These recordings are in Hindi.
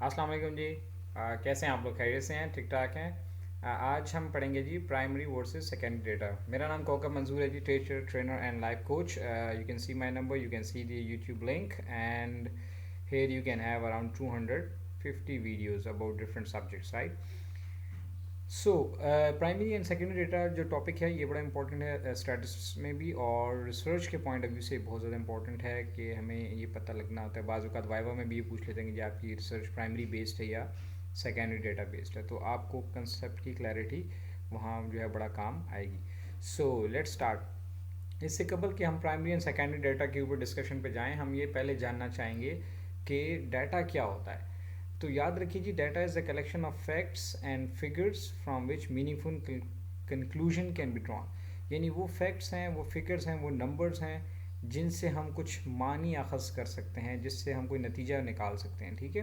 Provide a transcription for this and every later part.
अस्सलाम वालेकुम जी। कैसे हैं आप लोग? खैरियत से हैं? ठीक ठाक हैं? आज हम पढ़ेंगे जी प्राइमरी वर्सेस सेकेंडरी डेटा। मेरा नाम कौकब मंजूर है जी, teacher trainer and life coach. You can see my number, you can see the YouTube link and here you can have around 250 videos about different subjects, right? So primary and secondary data जो टॉपिक है ये बड़ा इंपॉर्टेंट है स्टैटिस्टिक्स में भी, और रिसर्च के पॉइंट ऑफ व्यू से बहुत ज़्यादा इंपॉर्टेंट है कि हमें ये पता लगना होता है। बाज़ औक़ात वाइवा में भी ये पूछ लेते हैं कि आपकी रिसर्च प्राइमरी बेस्ड है या सेकेंडरी डेटा बेस्ड है, तो आपको कंसेप्ट की क्लैरिटी वहाँ जो है बड़ा काम आएगी। So let's start. इससे कबल कि हम प्राइमरी एंड सेकेंडरी डाटा के ऊपर डिस्कशन पे जाएं, हम ये पहले जानना चाहेंगे कि डाटा क्या होता है। तो याद रखिए जी, data is a collection of facts and figures from which meaningful conclusion can be drawn. यानी वो फैक्ट्स हैं, वो फिगर्स हैं, वो नंबर्स हैं जिनसे हम कुछ मानी अखज़ कर सकते हैं, जिससे हम कोई नतीजा निकाल सकते हैं। ठीक है,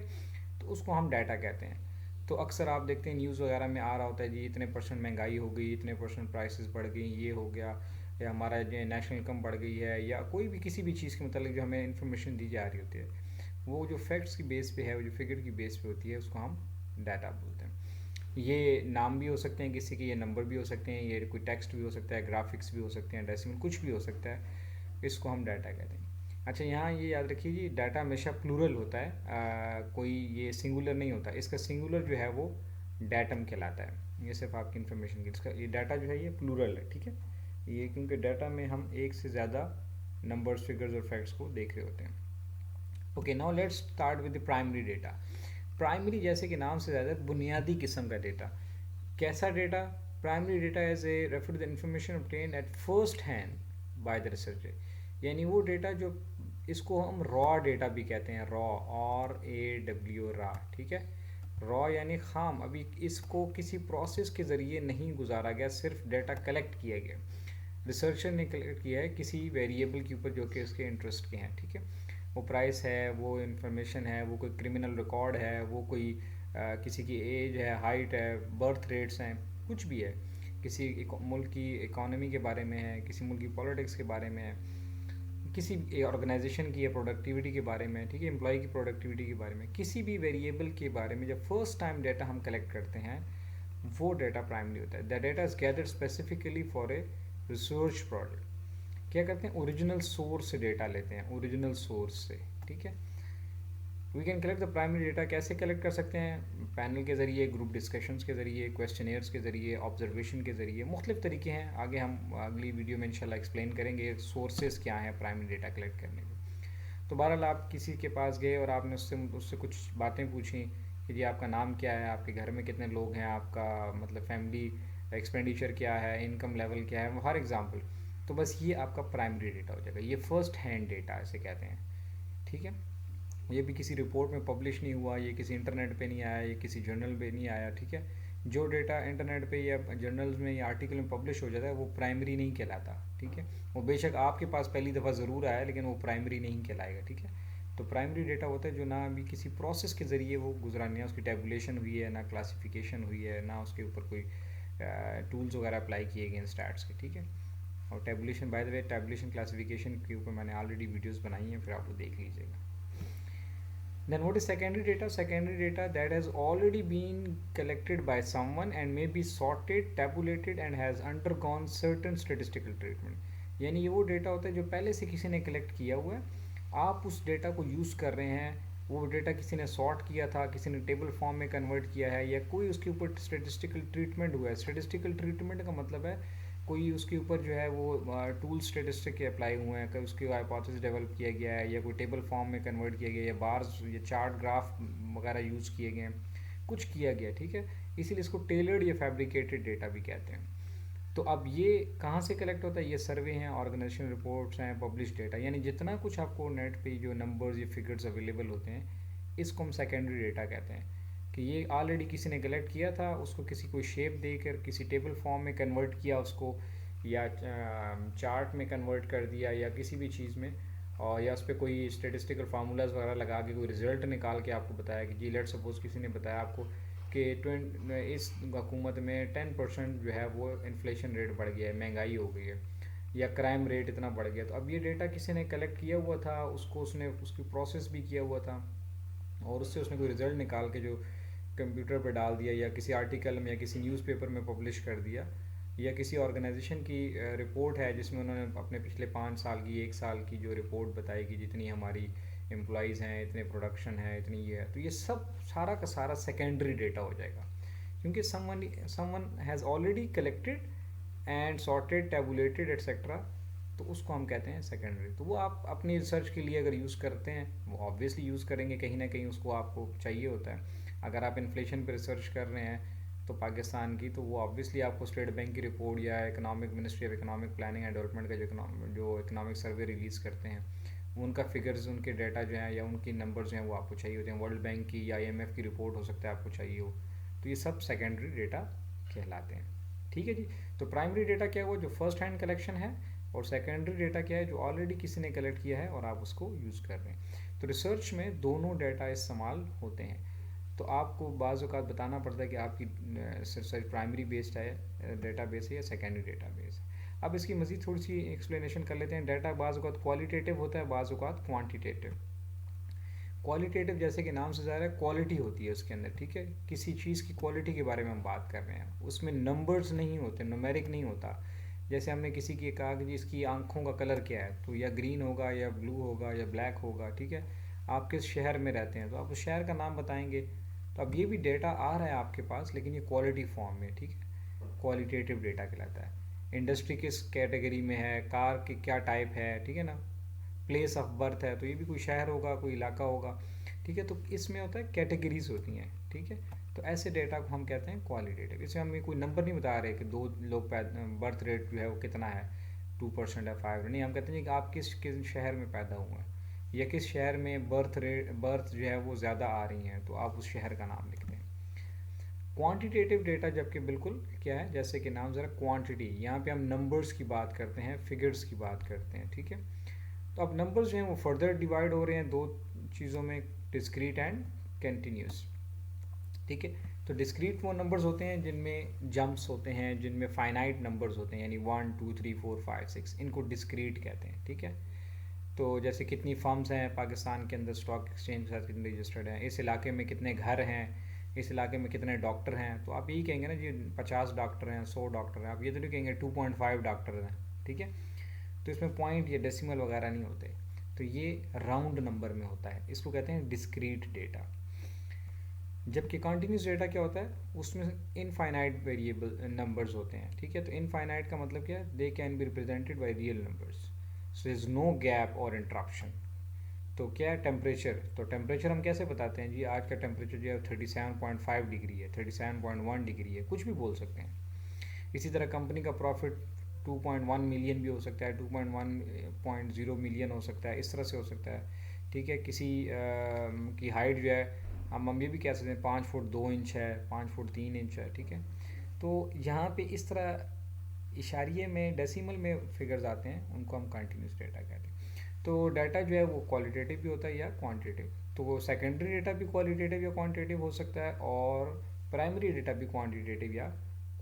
तो उसको हम डाटा कहते हैं। तो अक्सर आप देखते हैं न्यूज़ वगैरह में आ रहा होता है जी, इतने परसेंट महंगाई हो गई, इतने परसेंट प्राइसेस बढ़ गई, ये हो गया, या हमारा जो नेशनल इनकम बढ़ गई है, या कोई भी किसी भी चीज़ के मतलब जो हमें इन्फॉर्मेशन दी जा रही होती है, वो जो फैक्ट्स की बेस पे है, वो जो फिगर की बेस पे होती है, उसको हम डाटा बोलते हैं। ये नाम भी हो सकते हैं किसी के, ये नंबर भी हो सकते हैं, ये कोई टेक्स्ट भी हो सकता है, ग्राफिक्स भी हो सकते हैं, डेसिमल कुछ भी हो सकता है, इसको हम डाटा कहते हैं। अच्छा, यहाँ ये याद रखिए जी, डाटा हमेशा प्लूरल होता है, कोई ये सिंगुलर नहीं होता। इसका सिंगुलर जो है वो डाटम कहलाता है। ये सिर्फ आपकी इन्फॉर्मेशन की, इसका ये डाटा जो है ये प्लूरल है। ठीक है, ये क्योंकि डाटा में हम एक से ज़्यादा नंबर्स, फिगर्स और फैक्ट्स को देख रहे होते हैं। Okay, now let's start with the primary data. Primary जैसे कि नाम से ज़्यादा बुनियादी किस्म का डेटा। कैसा data? Primary data as a refer to the information obtained at first hand by the researcher. यानी वो डेटा जो, इसको हम रॉ डेटा भी कहते हैं, रॉ, और ए डब्ल्यू रा। ठीक है, रॉ यानी खाम, अभी इसको किसी प्रोसेस के ज़रिए नहीं गुजारा गया, सिर्फ डेटा कलेक्ट किया गया। रिसर्चर ने कलेक्ट किया है किसी वेरिएबल के ऊपर जो कि उसके इंटरेस्ट के हैं। ठीक है, वो प्राइस है, वो इन्फॉर्मेशन है, वो कोई क्रिमिनल रिकॉर्ड है, वो कोई किसी की एज है, हाइट है, बर्थ रेट्स हैं, कुछ भी है, किसी मुल्क की इकोनॉमी के बारे में है, किसी मुल्क की पॉलिटिक्स के बारे में है, किसी ऑर्गेनाइजेशन की प्रोडक्टिविटी के बारे में, ठीक है, एम्प्लॉय की प्रोडक्टिविटी के बारे में, किसी भी वेरिएबल के बारे में जब फर्स्ट टाइम डाटा हम कलेक्ट करते हैं, वो डाटा प्राइमरी होता है। The data is gathered specifically for a research project. क्या करते हैं, ओरिजिनल सोर्स से डेटा लेते हैं, ओरिजिनल सोर्स से। ठीक है, we can collect the primary data. कैसे कलेक्ट कर सकते हैं? पैनल के ज़रिए, ग्रुप डिस्कशंस के ज़रिए, क्वेश्चनेयर्स के ज़रिए, ऑब्जर्वेशन के ज़रिए, मुख्तलिफ तरीके हैं। आगे हम अगली वीडियो में इंशाल्लाह एक्सप्लेन करेंगे सोर्सेज क्या हैं प्राइमरी डेटा कलेक्ट करने के। तो बहरहाल आप किसी के पास गए और आपने उससे उससे कुछ बातें पूछी कि जी आपका नाम क्या है, आपके घर में कितने लोग हैं, आपका मतलब फैमिली एक्सपेंडिचर क्या है, इनकम लेवल क्या है, हर एग्जांपल। तो बस ये आपका प्राइमरी डेटा हो जाएगा, ये फर्स्ट हैंड डेटा ऐसे कहते हैं। ठीक है, ये भी किसी रिपोर्ट में पब्लिश नहीं हुआ, ये किसी इंटरनेट पे नहीं आया, ये किसी जर्नल पे नहीं आया। ठीक है, जो डेटा इंटरनेट पे या जर्नल्स में या आर्टिकल में पब्लिश हो जाता है वो प्राइमरी नहीं कहलाता। ठीक है, वो बेशक आपके पास पहली दफ़ा ज़रूर आया, लेकिन वो प्राइमरी नहीं कहलाएगा। ठीक है, तो प्राइमरी डेटा होता है जो ना अभी किसी प्रोसेस के ज़रिए वो गुजरा, ना उसकी टेबुलेशन हुई है, ना क्लासिफिकेशन हुई है, ना उसके ऊपर कोई टूल्स वगैरह अप्लाई किए गए हैं स्टैट्स के। ठीक है, और tabulation, by the way, tabulation classification के ऊपर मैंने ऑलरेडी वीडियोज़ बनाई हैं, फिर आप वो देख लीजिएगा। Then what is secondary data? Secondary data that has already been collected by someone and may be sorted, tabulated and has undergone certain statistical treatment. यानी ये वो डेटा होता है जो पहले से किसी ने कलेक्ट किया हुआ है, आप उस डेटा को यूज़ कर रहे हैं। वो डेटा किसी ने सॉर्ट किया था, किसी ने टेबल फॉर्म में कन्वर्ट किया है, या कोई उसके ऊपर स्टेटिस्टिकल ट्रीटमेंट हुआ है। स्टेटिस्टिकल ट्रीटमेंट का मतलब है कोई उसके ऊपर जो है वो टूल स्टेटिस्टिक के अप्लाई हुए हैं, उसकी हाइपोथेसिस डेवलप किया गया है, या कोई टेबल फॉर्म में कन्वर्ट किया गया, या बार्स या चार्ट ग्राफ वगैरह यूज़ किए गए हैं, कुछ किया गया। ठीक है, इसीलिए इसको टेलर्ड या फैब्रिकेटेड डेटा भी कहते हैं। तो अब ये कहाँ से कलेक्ट होता है? ये सर्वे हैं, ऑर्गेनाइजेशन रिपोर्ट्स हैं, पब्लिश डेटा, यानी जितना कुछ आपको नेट पे जो नंबर्स या फिगर्स अवेलेबल होते हैं, इसको हम सेकेंडरी डेटा कहते हैं। कि ये ऑलरेडी किसी ने कलेक्ट किया था, उसको किसी कोई शेप देकर किसी टेबल फॉर्म में कन्वर्ट किया उसको, या चार्ट में कन्वर्ट कर दिया, या किसी भी चीज़ में, और या उस पर कोई स्टेटिस्टिकल फार्मूलाज वगैरह लगा के कोई रिजल्ट निकाल के आपको बताया कि जी लेट सपोज किसी ने बताया आपको कि इस हुकूमत में 10% जो है वो इन्फ्लेशन रेट बढ़ गया है, महंगाई हो गई है, या क्राइम रेट इतना बढ़ गया। तो अब ये डेटा किसी ने कलेक्ट किया हुआ था, उसको उसने उसकी प्रोसेस भी किया हुआ था, और उससे उसने कोई रिज़ल्ट निकाल के जो कंप्यूटर पर डाल दिया या किसी आर्टिकल में या किसी न्यूज़पेपर में पब्लिश कर दिया, या किसी ऑर्गेनाइजेशन की रिपोर्ट है जिसमें उन्होंने अपने पिछले 5 साल की 1 साल की जो रिपोर्ट बताई कि जितनी हमारी एम्प्लॉयज़ हैं, इतने प्रोडक्शन है, इतनी ये है, तो ये सब सारा का सारा सेकेंडरी डेटा हो जाएगा, क्योंकि someone has already collected and sorted tabulated etcetera, तो उसको हम कहते हैं सेकेंडरी। तो वो आप अपनी रिसर्च के लिए अगर यूज़ करते हैं, वो ऑब्वियसली यूज़ करेंगे, कहीं ना कहीं उसको आपको चाहिए होता है। अगर आप इन्फ्लेशन पर रिसर्च कर रहे हैं तो पाकिस्तान की, तो वो ऑब्वियसली आपको स्टेट बैंक की रिपोर्ट या economic ministry of economic planning and development का जो इकोनॉमिक सर्वे रिलीज़ करते हैं, उनका फिगर्स, उनके डाटा जो है या उनकी नंबर्स जो हैं वो आपको चाहिए होते हैं। वर्ल्ड बैंक की या IMF की रिपोर्ट हो सकता है आपको चाहिए हो, तो ये सब सेकेंडरी डेटा कहलाते हैं। ठीक है जी। तो प्राइमरी डेटा क्या है, वो जो फर्स्ट हैंड कलेक्शन है, और सेकेंडरी डेटा क्या है, जो ऑलरेडी किसी ने कलेक्ट किया है और आप उसको यूज़ कर रहे हैं। तो रिसर्च में दोनों डेटा इस्तेमाल होते हैं। तो आपको बाज़ औक़ात बताना पड़ता है कि आपकी रिसर्च प्राइमरी बेस्ड है, डेटा बेस है, या सेकेंडरी डेटा बेस है। अब इसकी मज़ीद थोड़ी सी एक्सप्लेनेशन कर लेते हैं। डाटा बाज़ औक़ात क्वालिटेटिव होता है, बाज़ औक़ात क्वांटिटेटिव। क्वालिटेटिव जैसे कि नाम से ज़ाहिर है, क्वालिटी होती है उसके अंदर, ठीक है, किसी चीज़ की क्वालिटी के बारे में हम बात कर रहे हैं, उसमें नंबर्स नहीं होते, न्यूमेरिक नहीं होता। जैसे हमने किसी की कहा कि इसकी आंखों का कलर क्या है, तो या ग्रीन होगा या ब्लू होगा या ब्लैक होगा, ठीक है। आप किस शहर में रहते हैं, तो आप उस शहर का नाम बताएंगे। तो अब ये भी डेटा आ रहा है आपके पास, लेकिन ये क्वालिटी फॉर्म में, ठीक है, क्वालिटेटिव डेटा कहलाता है। इंडस्ट्री किस कैटेगरी में है, कार की क्या टाइप है, ठीक है ना, प्लेस ऑफ बर्थ है, तो ये भी कोई शहर होगा, कोई इलाका होगा, ठीक है। तो इसमें होता है कैटेगरीज होती हैं, ठीक है। तो ऐसे डेटा को हम कहते हैं क्वालिटेटिव। इसमें हम कोई नंबर नहीं बता रहे कि 2 लोग बर्थ रेट जो है वो कितना है, 2% है, 5, नहीं, हम कहते हैं कि आप किस किस शहर में पैदा हुए हैं, या किस शहर में बर्थ जो है वो ज़्यादा आ रही हैं, तो आप उस शहर का नाम लिखते हैं। क्वांटिटेटिव डेटा जबकि बिल्कुल क्या है, जैसे कि नाम ज़रा क्वांटिटी, यहाँ पे हम नंबर्स की बात करते हैं, फिगर्स की बात करते हैं, ठीक है। तो अब नंबर्स जो हैं वो फर्दर डिवाइड हो रहे हैं दो चीज़ों में, डिस्क्रीट एंड कंटिन्यूस, ठीक है। तो डिस्क्रीट वो नंबर्स होते हैं जिनमें जंप्स होते हैं, जिनमें फाइनाइट नंबर्स होते हैं, यानी 1 2 3 4 5 6, इनको डिस्क्रीट कहते हैं, ठीक है। तो जैसे कितनी फर्म्स हैं पाकिस्तान के अंदर, स्टॉक एक्सचेंज के साथ कितने रजिस्टर्ड हैं, इस इलाके में कितने घर हैं, इस इलाके में कितने डॉक्टर हैं, तो आप यही कहेंगे ना जी 50 डॉक्टर हैं, 100 डॉक्टर हैं, आप ये तो नहीं कहेंगे 2.5 डॉक्टर हैं, ठीक है। तो इसमें पॉइंट या डेसिमल वगैरह नहीं होते, तो ये राउंड नंबर में होता है, इसको कहते हैं डिस्क्रीट डेटा। जबकि कंटिन्यूस डेटा क्या होता है, उसमें इनफाइनाइट वेरिएबल नंबर्स होते हैं, ठीक है। तो इनफाइनाइट का मतलब क्या है, they can be represented by real numbers, so is no gap और इंटरप्शन। तो क्या है टेम्परेचर, तो टेम्परेचर हम कैसे बताते हैं जी, आज का टेम्परेचर जो है 37.5 डिग्री है, 37.1 डिग्री है, कुछ भी बोल सकते हैं। इसी तरह कंपनी का प्रॉफिट 2.1 मिलियन भी हो सकता है, 2.1.0 मिलियन हो सकता है, इस तरह से हो सकता है, ठीक है। किसी की हाइट जो है, हम ये भी कह सकते हैं 5 फुट 2 इंच है, 5 फुट 3 इंच है, ठीक है। तो यहाँ पे इस तरह इशारिये में, डेसिमल में फिगर्स आते हैं, उनको हम कंटिन्यूस डेटा कहते हैं। तो डाटा जो है वो क्वालिटेटिव भी होता है या क्वांटिटेटिव, तो वो सेकेंडरी डेटा भी क्वालिटेटिव या क्वांटिटेटिव हो सकता है, और प्राइमरी डेटा भी क्वांटिटेटिव या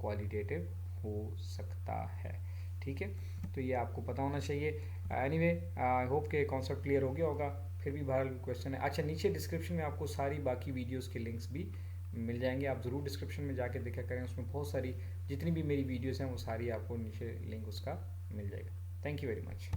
क्वालिटेटिव हो सकता है, ठीक है। तो ये आपको पता होना चाहिए। एनीवे, आई होप के कॉन्सेप्ट क्लियर हो गया होगा। फिर भी बहरहाल क्वेश्चन है, अच्छा, नीचे डिस्क्रिप्शन में आपको सारी बाकी वीडियोस के लिंक्स भी मिल जाएंगे, आप ज़रूर डिस्क्रिप्शन में जाके देखा करें, उसमें बहुत सारी जितनी भी मेरी वीडियोस हैं वो सारी आपको नीचे लिंक उसका मिल जाएगा। Thank you very much.